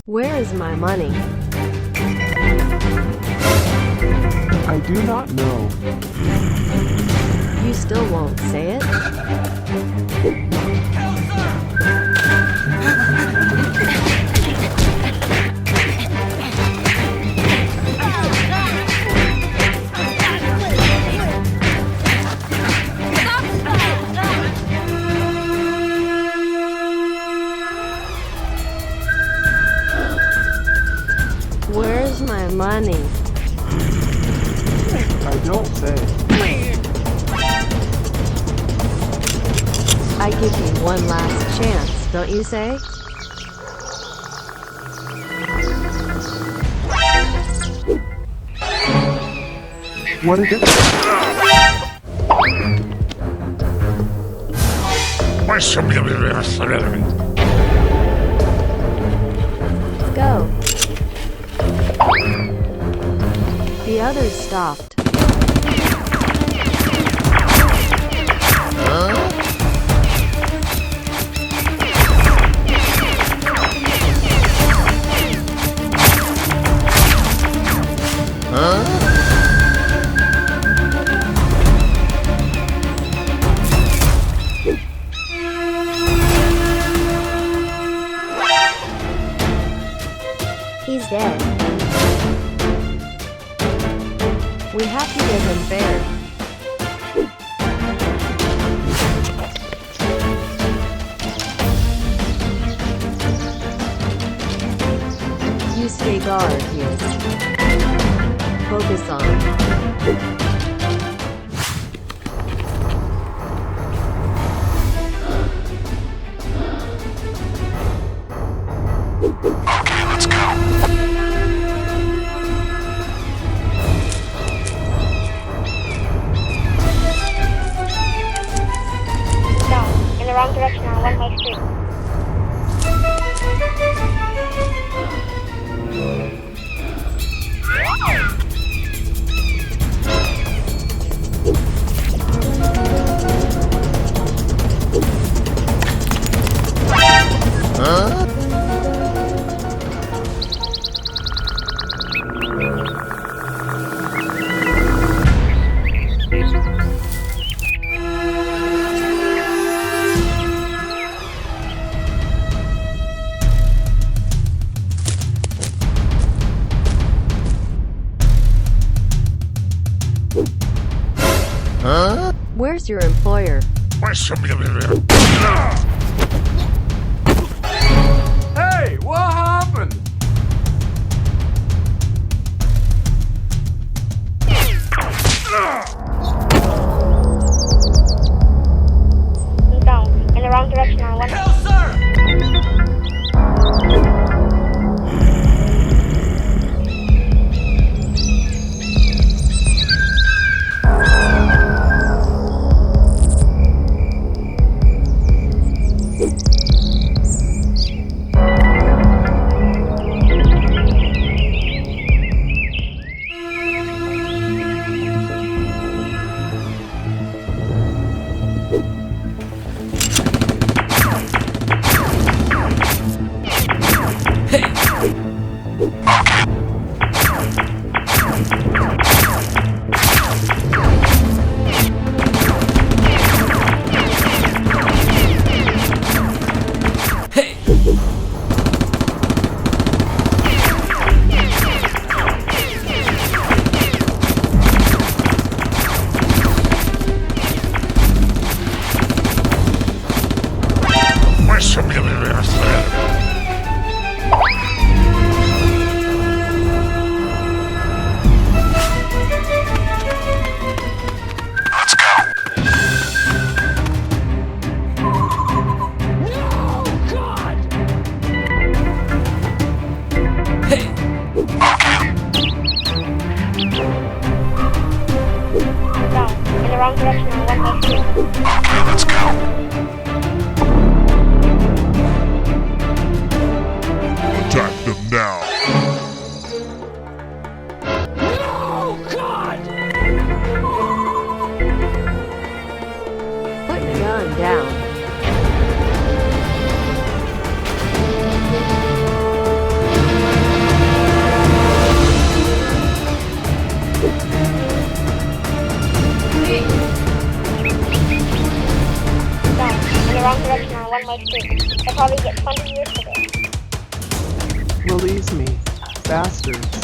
Where is my money? I do not know. You still won't say it? Where's my money? I don't say. I give you one last chance, don't you say? What is it? Go. The others stopped. He's dead. We have to give him fair. You stay guard here. Focus on. Wrong direction on one-way street. Where's your employer? Hey, what happened? He's down. In the wrong direction on one-way. Hell, sir! wrong direction on one way street. Let's go. Attack them now. Put the gun down. No, in the wrong direction on one way street. They'll probably get 20 years for this. Release me, bastards.